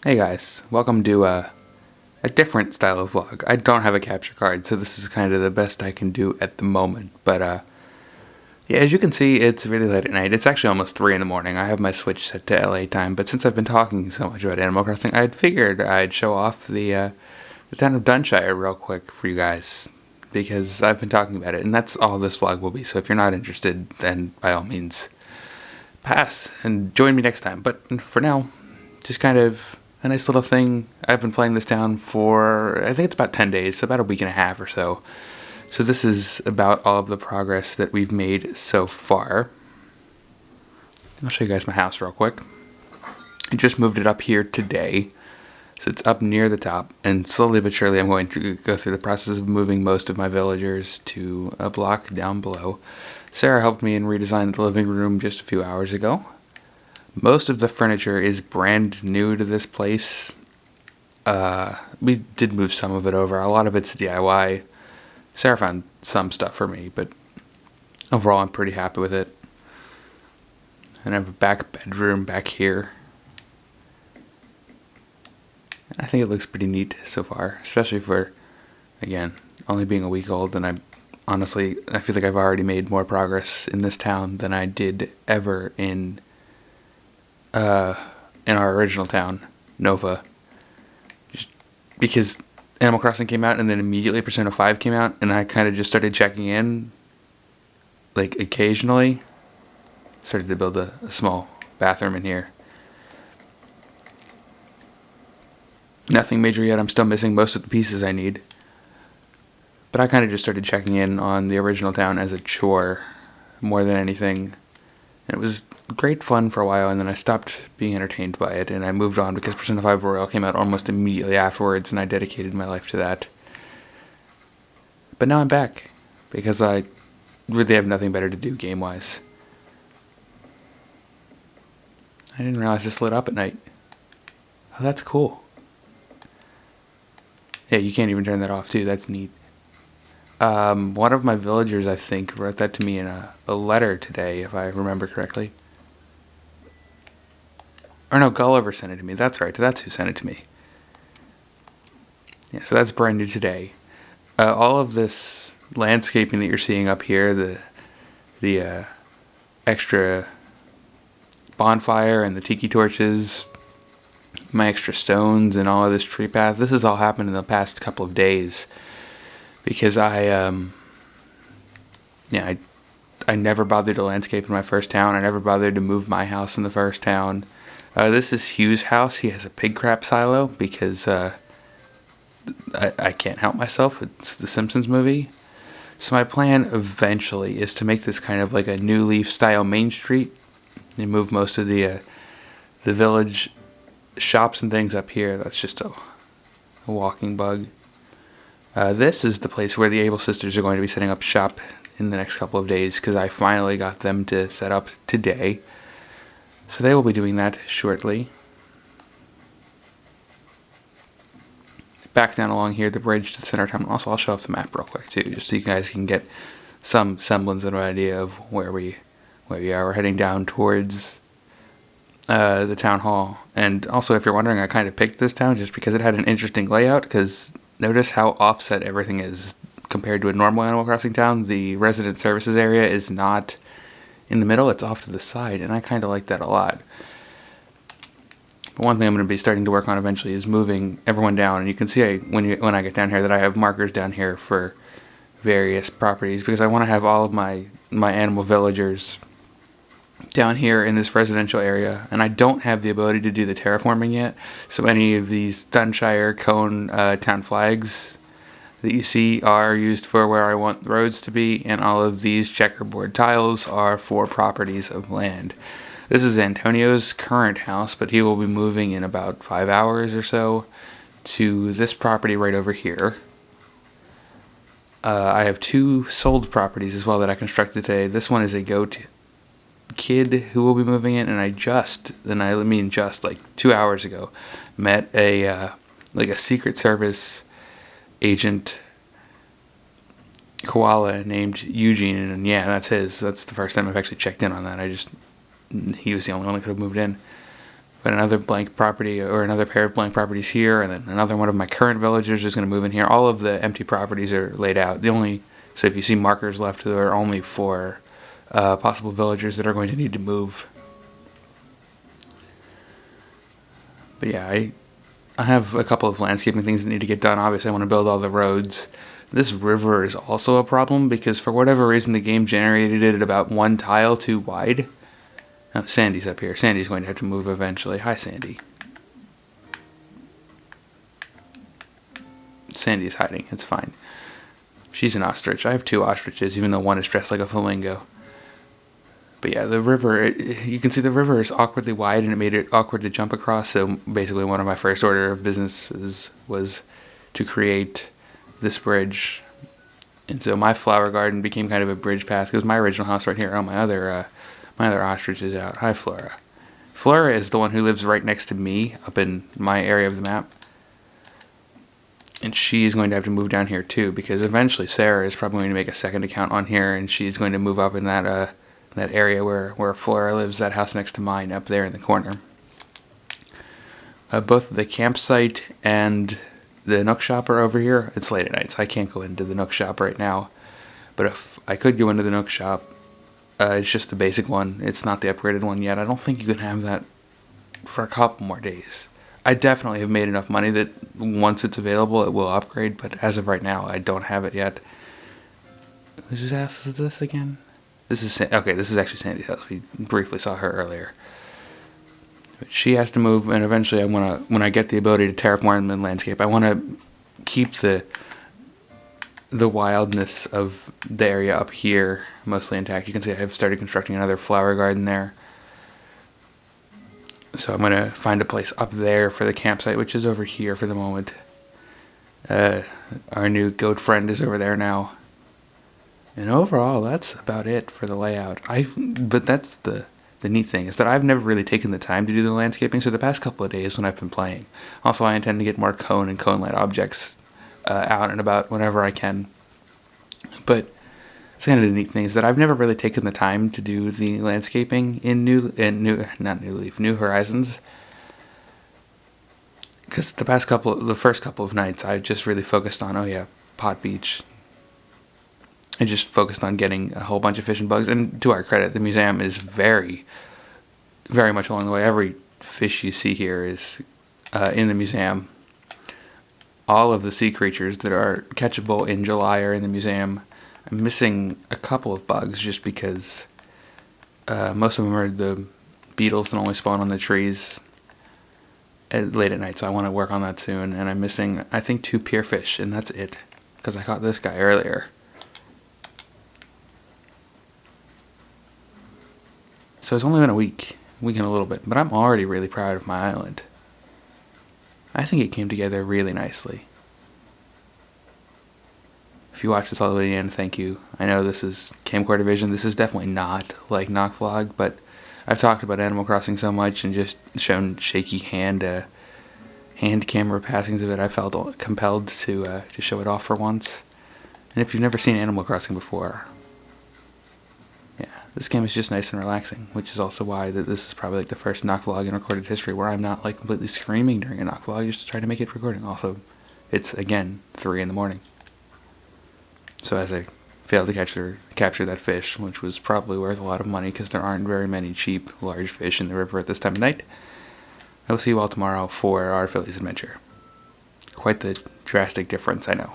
Hey guys, welcome to a different style of vlog. I don't have a capture card, so this is kind of the best I can do at the moment. But yeah, as you can see, it's really late at night. It's actually almost 3 in the morning. I have my Switch set to LA time, but since I've been talking so much about Animal Crossing, I'd figured I'd show off the town of Dunshire real quick for you guys, because I've been talking about it, and that's all this vlog will be. So if you're not interested, then by all means, pass and join me next time. But for now, just kind of a nice little thing. I've been playing this town for, I think it's about 10 days, so about a week and a half or so. So this is about all of the progress that we've made so far. I'll show you guys my house real quick. I just moved it up here today, so it's up near the top, and slowly but surely I'm going to go through the process of moving most of my villagers to a block down below. Sarah helped me in redesign the living room just a few hours ago. Most of the furniture is brand new to this place. We did move some of it over. A lot of it's DIY. Sarah found some stuff for me, but overall I'm pretty happy with it. And I have a back bedroom back here. I think it looks pretty neat so far, especially for, again, only being a week old. And I feel like I've already made more progress in this town than I did ever in our original town, Nova, just because Animal Crossing came out and then immediately Persona 5 came out, and I kind of just started checking in, like occasionally. Started to build a small bathroom in here. Nothing major yet. I'm still missing most of the pieces I need. But I kind of just started checking in on the original town as a chore more than anything. And it was great fun for a while, and then I stopped being entertained by it, and I moved on because Persona 5 Royal came out almost immediately afterwards, and I dedicated my life to that. But now I'm back, because I really have nothing better to do game-wise. I didn't realize this lit up at night. Oh, that's cool. Yeah, you can't even turn that off, too. That's neat. One of my villagers, I think, wrote that to me in a letter today, if I remember correctly. Or no, Gulliver sent it to me. That's right. That's who sent it to me. Yeah, so that's brand new today. All of this landscaping that you're seeing up here, the extra bonfire and the tiki torches, my extra stones and all of this tree path, this has all happened in the past couple of days. Because I never bothered to landscape in my first town. I never bothered to move my house in the first town. This is Hugh's house. He has a pig crap silo because I can't help myself. It's the Simpsons movie. So my plan eventually is to make this kind of like a New Leaf style main street and move most of the village shops and things up here. That's just a walking bug. This is the place where the Able Sisters are going to be setting up shop in the next couple of days, because I finally got them to set up today. So they will be doing that shortly. Back down along here, the bridge to the center of town. Also, I'll show off the map real quick too, just so you guys can get some semblance of an idea of where we are. We're heading down towards the town hall. And also, if you're wondering, I kind of picked this town just because it had an interesting layout, because notice how offset everything is compared to a normal Animal Crossing town. The resident services area is not in the middle, it's off to the side, and I kind of like that a lot. But one thing I'm going to be starting to work on eventually is moving everyone down, and you can see when I get down here that I have markers down here for various properties, because I want to have all of my animal villagers down here in this residential area, and I don't have the ability to do the terraforming yet, so any of these Dunshire cone town flags that you see are used for where I want the roads to be, and all of these checkerboard tiles are for properties of land. This is Antonio's current house, but he will be moving in about 5 hours or so to this property right over here. I have 2 sold properties as well that I constructed today. This one is a goat kid who will be moving in, and I mean just like 2 hours ago, met a Secret Service agent koala named Eugene, and yeah, that's the first time I've actually checked in on that. He was the only one that could have moved in. But another blank property, or another pair of blank properties here, and then another one of my current villagers is going to move in here. All of the empty properties are laid out. So if you see markers left, they're only for possible villagers that are going to need to move. But yeah, I have a couple of landscaping things that need to get done. Obviously, I want to build all the roads. This river is also a problem because for whatever reason the game generated it at about 1 tile too wide. Oh, Sandy's up here. Sandy's going to have to move eventually. Hi, Sandy. Sandy's hiding. It's fine. She's an ostrich. I have 2 ostriches, even though one is dressed like a flamingo. But yeah, the river, you can see the river is awkwardly wide, and it made it awkward to jump across. So basically one of my first order of businesses was to create this bridge. And so my flower garden became kind of a bridge path, because my original house right here, my other ostrich is out. Hi, Flora. Flora is the one who lives right next to me up in my area of the map. And she's going to have to move down here too, because eventually Sarah is probably going to make a second account on here, and she's going to move up in that area where Flora lives, that house next to mine up there in the corner. Both the campsite and the Nook shop are over here. It's late at night, so I can't go into the Nook shop right now. But if I could go into the Nook shop, it's just the basic one. It's not the upgraded one yet. I don't think you can have that for a couple more days. I definitely have made enough money that once it's available, it will upgrade. But as of right now, I don't have it yet. Whose house is this again? This is actually Sandy's house. We briefly saw her earlier. But she has to move, and eventually, when I get the ability to terraform the landscape, I want to keep the wildness of the area up here mostly intact. You can see I've started constructing another flower garden there. So I'm going to find a place up there for the campsite, which is over here for the moment. Our new goat friend is over there now. And overall, that's about it for the layout. But that's the neat thing, is that I've never really taken the time to do the landscaping, so the past couple of days when I've been playing. Also, I intend to get more cone and cone-light objects out and about whenever I can. But it's kind of the neat thing is that I've never really taken the time to do the landscaping in New Horizons. Because the first couple of nights, I just really focused on, Pot Beach. I just focused on getting a whole bunch of fish and bugs. And to our credit, the museum is very, very much along the way. Every fish you see here is in the museum. All of the sea creatures that are catchable in July are in the museum. I'm missing a couple of bugs just because most of them are the beetles that only spawn on the trees late at night, so I want to work on that soon. And I'm missing, I think, 2 pierfish, and that's it, because I caught this guy earlier. So it's only been a week and a little bit, but I'm already really proud of my island. I think it came together really nicely. If you watch this all the way to the end, thank you. I know this is Camcorder Vision. This is definitely not like Nock Vlog, but I've talked about Animal Crossing so much and just shown shaky hand camera passings of it. I felt compelled to show it off for once. And if you've never seen Animal Crossing before, this game is just nice and relaxing, which is also why this is probably like the first Nock Vlog in recorded history where I'm not like completely screaming during a Nock Vlog just to try to make it recording. Also, it's again 3 in the morning. So as I failed to capture that fish, which was probably worth a lot of money because there aren't very many cheap, large fish in the river at this time of night, I will see you all tomorrow for our Phillies adventure. Quite the drastic difference, I know.